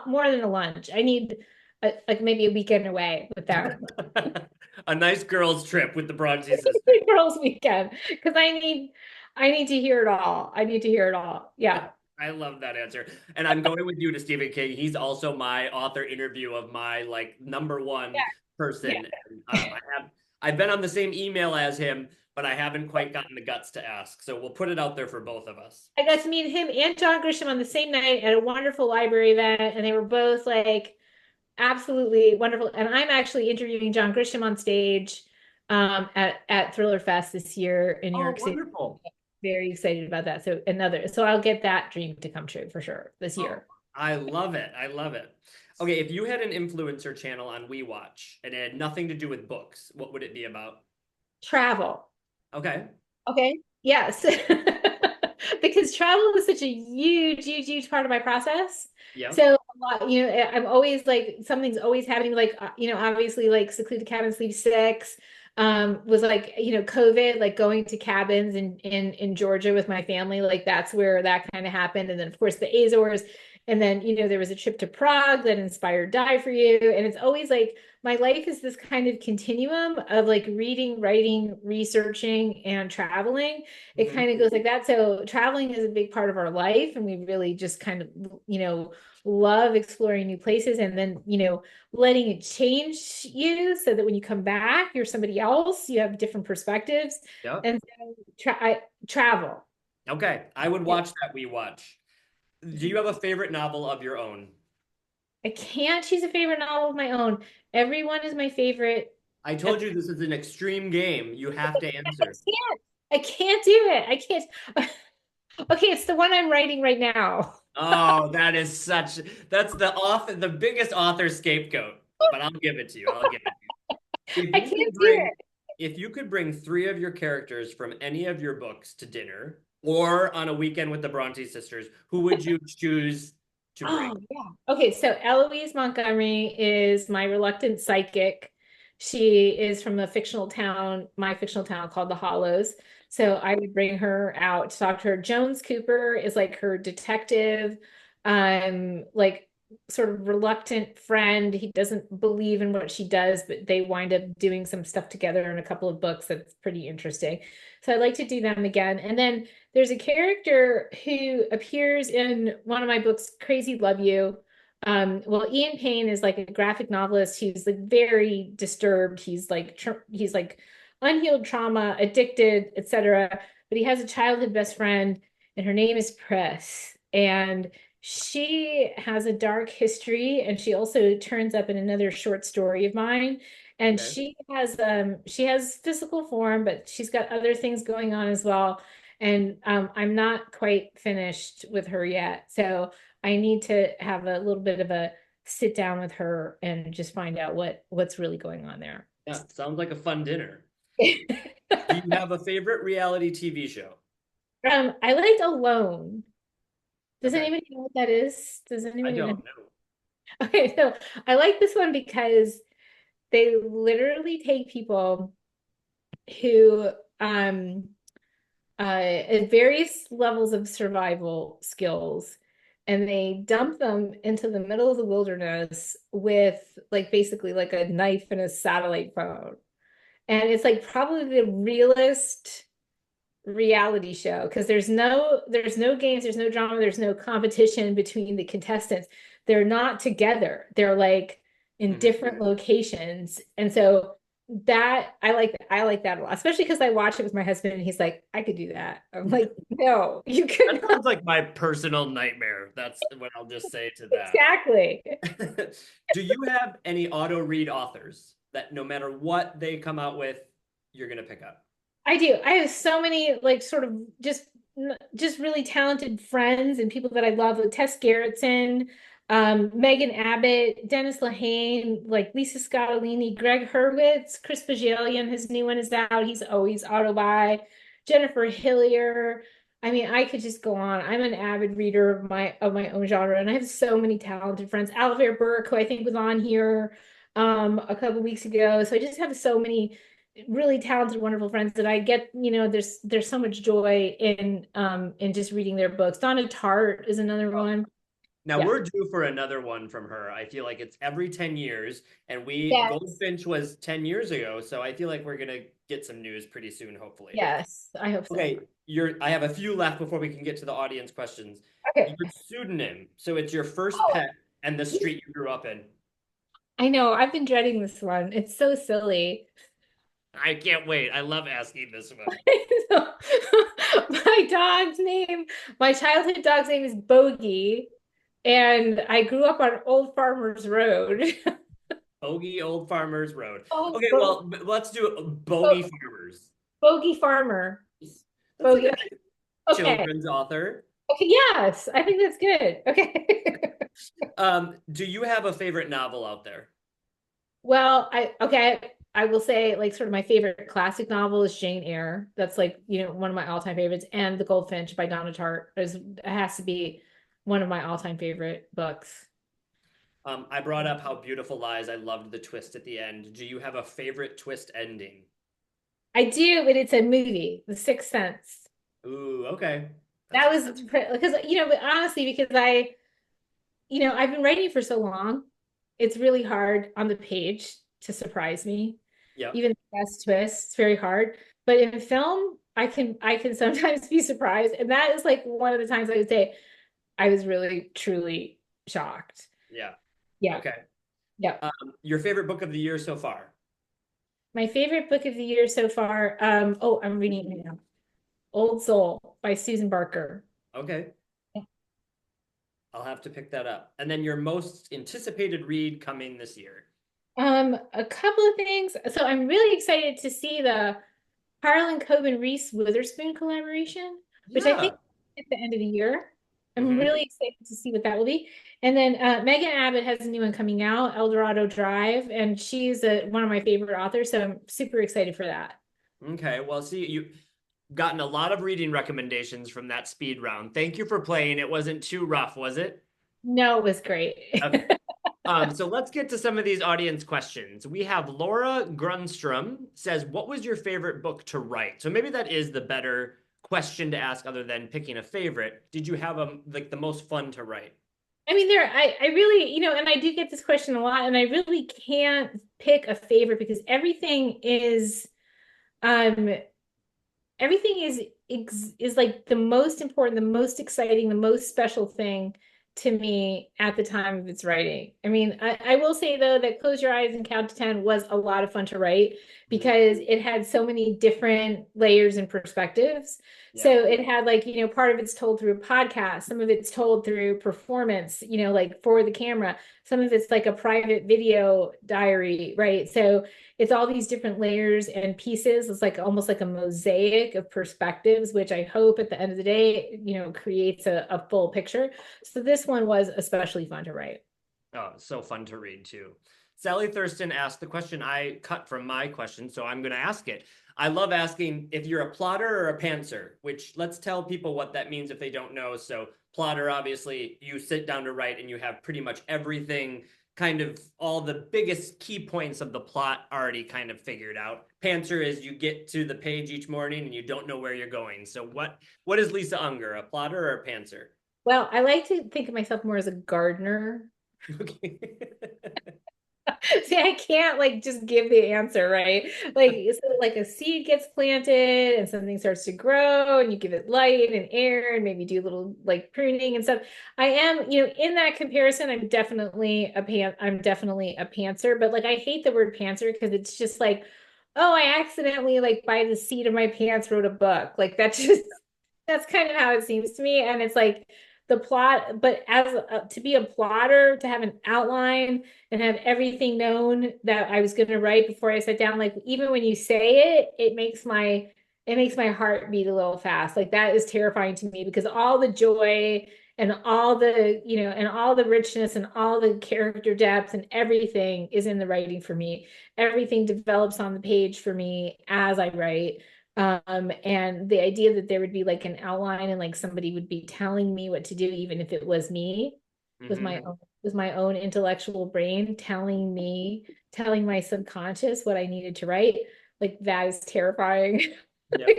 more than a lunch. I need like maybe a weekend away with them. A nice girls' trip with the Bronte sisters. Girls' weekend, because I need to hear it all. I need to hear it all. Yeah. I love that answer. And I'm going with you to Stephen King. He's also my author interview of my number one person. Yeah. I've been on the same email as him, but I haven't quite gotten the guts to ask. So we'll put it out there for both of us. I got to meet him and John Grisham on the same night at a wonderful library event, and they were both like absolutely wonderful. And I'm actually interviewing John Grisham on stage at Thriller Fest this year in New York City. Wonderful. Very excited about that. So I'll get that dream to come true for sure this year. I love it. I love it. Okay, if you had an influencer channel on WeWatch and it had nothing to do with books, what would it be about? Travel. Okay. Yes. Because travel is such a huge part of my process. Yeah. So I'm always like, something's always happening. Like, obviously like Secluded Cabin, Sleep 6. Was like, COVID, like going to cabins in Georgia with my family, like that's where that kind of happened. And then of course the Azores, and then, there was a trip to Prague that inspired Die For You. And it's always like, my life is this kind of continuum of like reading, writing, researching, and traveling. It kind of goes like that. So traveling is a big part of our life. And we really just kind of, love exploring new places, and then, letting it change you so that when you come back, you're somebody else, you have different perspectives. Yep. And so travel. Okay. I would watch that WeWatch. Do you have a favorite novel of your own? I can't choose a favorite novel of my own. Everyone is my favorite. I told you this is an extreme game. You have to answer. I can't do it. I can't. Okay, it's the one I'm writing right now. Oh, that's the biggest author scapegoat. But I'll give it to you. I'll give it to you. I can't do it. If you could bring three of your characters from any of your books to dinner or on a weekend with the Bronte sisters, who would you choose to bring? Oh, yeah. Okay, so Eloise Montgomery is my reluctant psychic. She is from a fictional town, my fictional town called The Hollows. So I would bring her out to talk to her. Jones Cooper is like her detective, like sort of reluctant friend. He doesn't believe in what she does, but they wind up doing some stuff together in a couple of books that's pretty interesting. So I'd like to do them again. And then there's a character who appears in one of my books, Crazy Love You. Well, Ian Payne is like a graphic novelist. He's like very disturbed. He's like unhealed trauma, addicted, etc. But he has a childhood best friend, and her name is Press. And she has a dark history, and she also turns up in another short story of mine. And Okay. she has physical form, but she's got other things going on as well. And I'm not quite finished with her yet. So I need to have a little bit of a sit down with her and just find out what's really going on there. Yeah, sounds like a fun dinner. Do you have a favorite reality TV show? I liked Alone. Does Okay. anybody know what that is? Does I anybody know? don't know. Okay, so I like this one because they literally take people who at various levels of survival skills, and they dump them into the middle of the wilderness with like basically like a knife and a satellite phone. And it's like probably the realest reality show because there's no games, there's no drama, there's no competition between the contestants. They're not together. They're like in different locations. And so that I like that a lot, especially because I watch it with my husband and he's like, I could do that. I'm like, no, you could That not. sounds like my personal nightmare. That's what I'll just say to that. Exactly. Do you have any auto read authors that no matter what they come out with, you're gonna pick up? I do. I have so many like sort of just really talented friends and people that I love, like Tess Gerritsen, Megan Abbott, Dennis Lehane, like Lisa Scottolini, Greg Hurwitz, Chris Bajalian, his new one is out. He's always auto buy. Jennifer Hillier. I mean, I could just go on. I'm an avid reader of my own genre, and I have so many talented friends. Alvare Burke, who I think was on here a couple weeks ago. So I just have so many really talented, wonderful friends that I get, there's so much joy in just reading their books. Donna Tartt is another one. Now Yeah. we're due for another one from her. I feel like it's every 10 years, and Yes. Goldfinch was 10 years ago, so I feel like we're gonna get some news pretty soon, hopefully. Yes, I hope so. Okay, I have a few left before we can get to the audience questions. Okay. Your pseudonym, so it's your first pet and the street you grew up in. I know, I've been dreading this one. It's so silly. I can't wait. I love asking this one. My childhood dog's name is Bogey, and I grew up on Old Farmers Road. Bogey Old Farmers Road. Oh, Okay, well, let's do Bogey Farmers. Bogey Farmer. That's Bogey. like a Okay. children's author. Okay, yes, I think that's good. Okay. Do you have a favorite novel out there? Well, I will say like sort of my favorite classic novel is Jane Eyre. That's like, one of my all-time favorites. And The Goldfinch by Donna Tartt has to be one of my all-time favorite books. I brought up How Beautiful Lies. I loved the twist at the end. Do you have a favorite twist ending? I do, but it's a movie, The Sixth Sense. Ooh, okay. That was because, but honestly, because I've been writing for so long, it's really hard on the page to surprise me. Yeah. Even the best twists, it's very hard. But in film, I can sometimes be surprised. And that is like one of the times I would say I was really, truly shocked. Yeah. Yeah. Okay. Yeah. Your favorite book of the year so far? My favorite book of the year so far. I'm reading it right now. Old Soul by Susan Barker. Okay. Yeah. I'll have to pick that up. And then your most anticipated read coming this year? A couple of things. So I'm really excited to see the Harlan Coben Reese Witherspoon collaboration, which I think Yeah. at the end of the year. I'm Hmm. really excited to see what that will be. And then Megan Abbott has a new one coming out, El Dorado Drive, and she's one of my favorite authors, so I'm super excited for that. Okay. Well, see, you gotten a lot of reading recommendations from that speed round. Thank you for playing. It wasn't too rough, was it? No, it was great. Okay. So let's get to some of these audience questions. We have Laura Grunstrom says, "What was your favorite book to write?" So maybe that is the better question to ask, other than picking a favorite. Did you have like the most fun to write? I mean, I really, and I do get this question a lot, and I really can't pick a favorite because um, everything is like the most important, the most exciting, the most special thing to me at the time of its writing. I mean, I will say though that Close Your Eyes and Count to 10 was a lot of fun to write Mhm. because it had so many different layers and perspectives. So Yeah. it had like, part of it's told through a podcast, some of it's told through performance, like for the camera, some of it's like a private video diary, right? So it's all these different layers and pieces. It's like almost like a mosaic of perspectives, which I hope at the end of the day, creates a full picture. So this one was especially fun to write. Oh, so fun to read too. Sally Thurston asked the question I cut from my question, so I'm going to ask it. I love asking if you're a plotter or a pantser, which let's tell people what that means if they don't know. So, plotter, obviously, you sit down to write and you have pretty much everything, kind of all the biggest key points of the plot already kind of figured out. Pantser is you get to the page each morning and you don't know where you're going. So, what is Lisa Unger, a plotter or a pantser? Well, I like to think of myself more as a gardener. Okay. See, I can't like just give the answer, right? Like a seed gets planted and something starts to grow and you give it light and air and maybe do a little like pruning and stuff. I am, in that comparison, I'm definitely a pantser, but like I hate the word pantser because it's just like, oh, I accidentally like by the seat of my pants wrote a book. Like that's kind of how it seems to me. And it's like the plot, but to be a plotter, to have an outline and have everything known that I was going to write before I sat down, like even when you say it, it makes my heart beat a little fast. Like that is terrifying to me because all the joy and all the richness and all the character depth and everything is in the writing for me. Everything develops on the page for me as I write. And the idea that there would be like an outline and like somebody would be telling me what to do, even if it was me, was Hmm. my own was my own intellectual brain telling my subconscious what I needed to write. Like that is terrifying. Yep.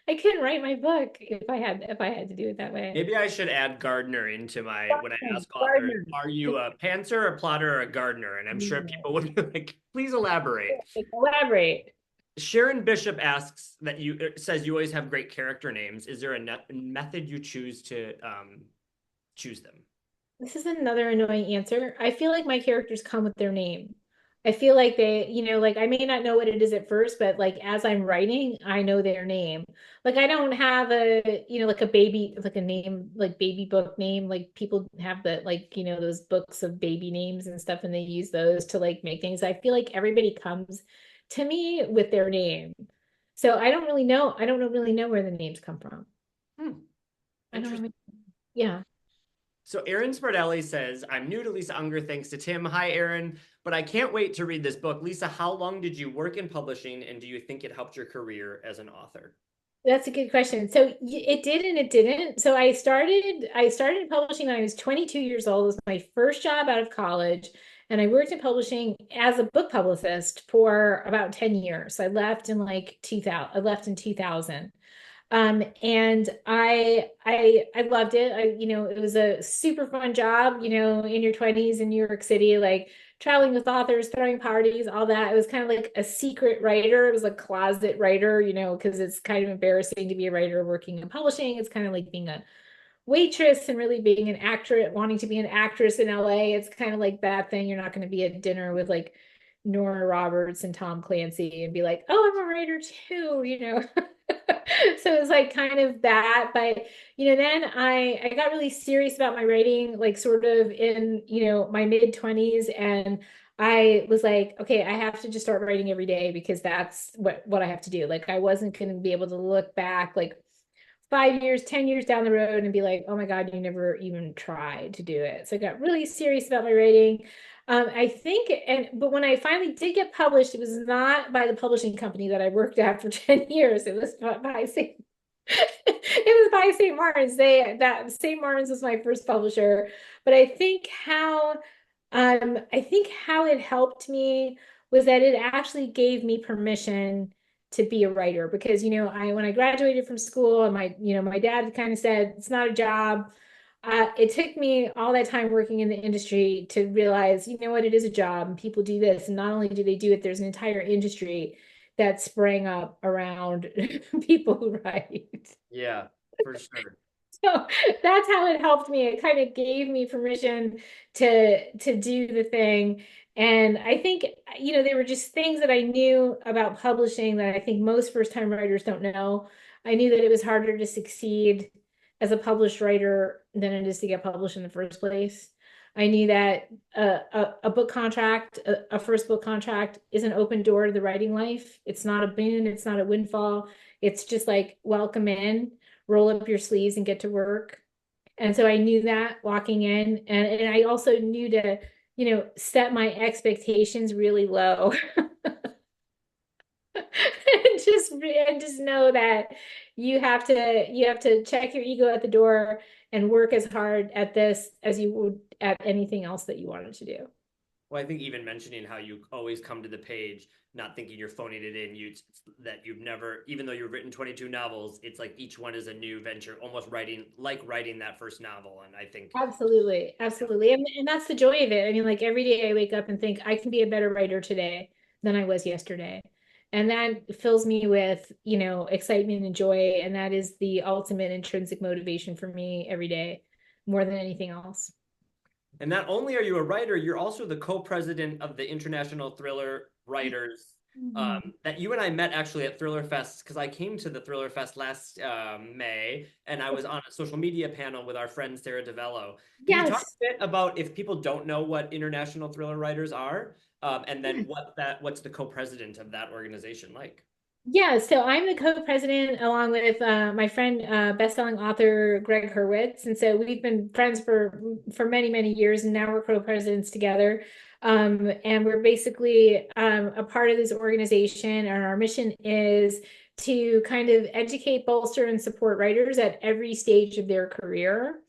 I can write my book if I had to do it that way. Maybe I should add gardener into my when I ask authors, Gardener. are you a pantser, a plotter, or a gardener? And I'm sure people would be like, please elaborate. Elaborate. Sharon Bishop asks that says you always have great character names. Is there a method you choose to choose them? This is another annoying answer. I feel like my characters come with their name. I feel like they, like I may not know what it is at first, but like as I'm writing, I know their name. Like I don't have like a baby, like a name, like baby book name. Like people have the like, those books of baby names and stuff, and they use those to like make things. I feel like everybody comes to me with their name. So I don't really know. I don't really know where the names come from. Hmm. I don't Interesting. really, yeah. So Aaron Spardelli says, I'm new to Lisa Unger thanks to Tim. Hi, Aaron, but I can't wait to read this book. Lisa, how long did you work in publishing, and do you think it helped your career as an author? That's a good question. So it did and it didn't. So I started publishing when I was 22 years old. It was my first job out of college, and I worked in publishing as a book publicist for about 10 years. So I left in like 2000. I left in 2000. And I loved it. It was a super fun job, in your 20s in New York City, like traveling with authors, throwing parties, all that. It was kind of like a secret writer. It was a closet writer, because it's kind of embarrassing to be a writer working in publishing. It's kind of like being a waitress and really being an actress, wanting to be an actress in LA. It's kind of like that thing. You're not going to be at dinner with like Nora Roberts and Tom Clancy and be like, oh, I'm a writer too. So it's like kind of that. But then I got really serious about my writing, like sort of in, my mid 20s, and I was like, okay, I have to just start writing every day because that's what I have to do. Like I wasn't going to be able to look back like 5 years, 10 years down the road and be like, oh my God, you never even tried to do it. So I got really serious about my writing. I think, but when I finally did get published, it was not by the publishing company that I worked at for 10 years. It was by St. It was by St. Martin's. That St. Martin's was my first publisher. But I think how it helped me was that it actually gave me permission to be a writer because, when I graduated from school and my dad kind of said, it's not a job. It took me all that time working in the industry to realize, what, it is a job and people do this. And not only do they do it, there's an entire industry that sprang up around people who write. Yeah, for sure. So that's how it helped me. It kind of gave me permission to do the thing. And I think, there were just things that I knew about publishing that I think most first-time writers don't know. I knew that it was harder to succeed as a published writer than it is to get published in the first place. I knew that a book contract, a first book contract, is an open door to the writing life. It's not a boon. It's not a windfall. It's just like, welcome in, roll up your sleeves and get to work. And so I knew that walking in, and I also knew to, set my expectations really low. and just know that you have to check your ego at the door and work as hard at this as you would at anything else that you wanted to do. Well, I think even mentioning how you always come to the page not thinking you're phoning it in, that you've never, even though you've written 22 novels, it's like each one is a new venture, almost writing that first novel. And I think Absolutely. And that's the joy of it. I mean, like every day I wake up and think I can be a better writer today than I was yesterday. And that fills me with, excitement and joy. And that is the ultimate intrinsic motivation for me every day, more than anything else. And not only are you a writer, you're also the co-president of the International Thriller Writers that you and I met actually at Thriller Fest, because I came to the Thriller Fest last May, and I was on a social media panel with our friend Sarah DeVello. Can you talk a bit about, if people don't know what International Thriller Writers are, and then what's the co-president of that organization like? Yeah, so I'm the co-president along with my friend, best-selling author Greg Hurwitz, and so we've been friends for many, many years, and now we're co-presidents together. And we're basically a part of this organization, and our mission is to kind of educate, bolster, and support writers at every stage of their career.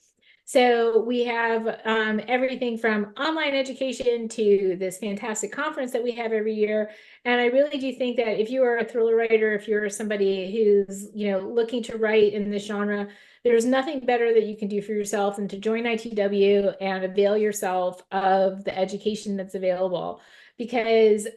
So we have everything from online education to this fantastic conference that we have every year. And I really do think that if you are a thriller writer, if you're somebody who's, looking to write in this genre, there's nothing better that you can do for yourself than to join ITW and avail yourself of the education that's available. Because,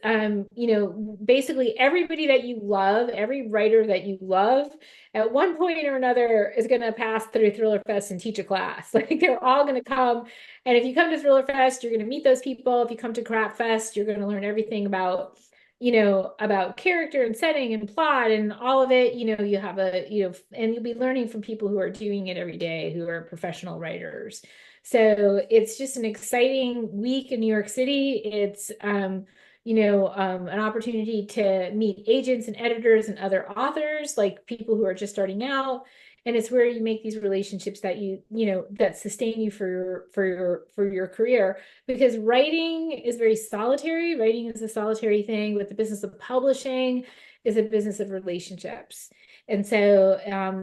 basically everybody that you love, every writer that you love, at one point or another is going to pass through Thriller Fest and teach a class. Like they're all going to come. And if you come to Thriller Fest, you're going to meet those people. If you come to Crap Fest, you're going to learn everything about, about character and setting and plot and all of it. You have and you'll be learning from people who are doing it every day, who are professional writers. So it's just an exciting week in New York City. It's, an opportunity to meet agents and editors and other authors, like people who are just starting out. And it's where you make these relationships that that sustain you for your career, because writing is very solitary. Writing is a solitary thing, but the business of publishing is a business of relationships. And so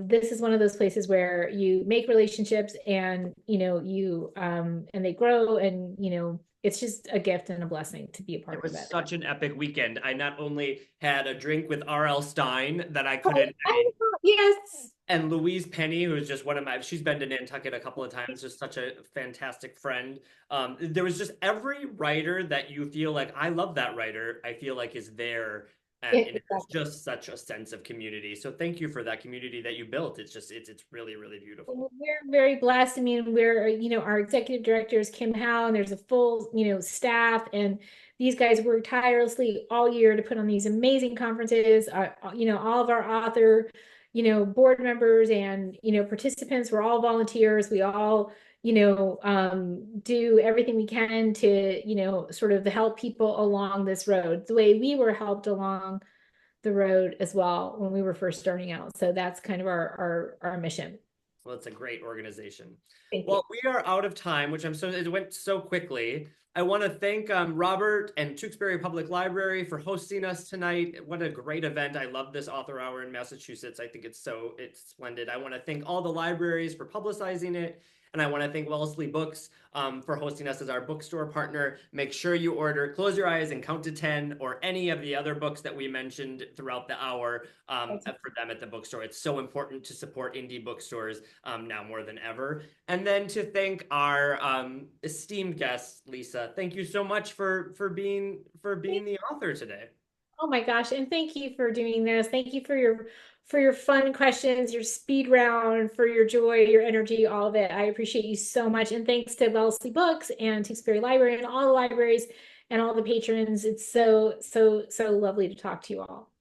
this is one of those places where you make relationships and, and they grow, and, it's just a gift and a blessing to be a part of it. It was such an epic weekend. I not only had a drink with R.L. Stein that I couldn't. Yes. And Louise Penny, who is just she's been to Nantucket a couple of times, just such a fantastic friend. There was just every writer that you feel like, I love that writer, I feel like is there. And it's just such a sense of community. So thank you for that community that you built. It's really, really beautiful. We're very blessed. I mean, our executive director is Kim Howe, and there's a full, staff, and these guys work tirelessly all year to put on these amazing conferences. All of our author, board members and, participants, we're all volunteers. We all, do everything we can to, sort of help people along this road, the way we were helped along the road as well when we were first starting out. So that's kind of our mission. Well, it's a great organization. Thank Well, we are out of time, which it went so quickly. I want to thank Robert and Tewksbury Public Library for hosting us tonight. What a great event. I love this author hour in Massachusetts. I think it's splendid. I want to thank all the libraries for publicizing it. And I want to thank Wellesley Books for hosting us as our bookstore partner. Make sure you order Close Your Eyes and Count to 10 or any of the other books that we mentioned throughout the hour for them at the bookstore. It's so important to support indie bookstores now more than ever. And then to thank our esteemed guest, Lisa. Thank you so much for being the author today. Oh my gosh. And thank you for doing this. Thank you for your fun questions, your speed round, for your joy, your energy, all of it. I appreciate you so much. And thanks to Wellesley Books and Tewksbury Library and all the libraries and all the patrons. It's so, so, so lovely to talk to you all.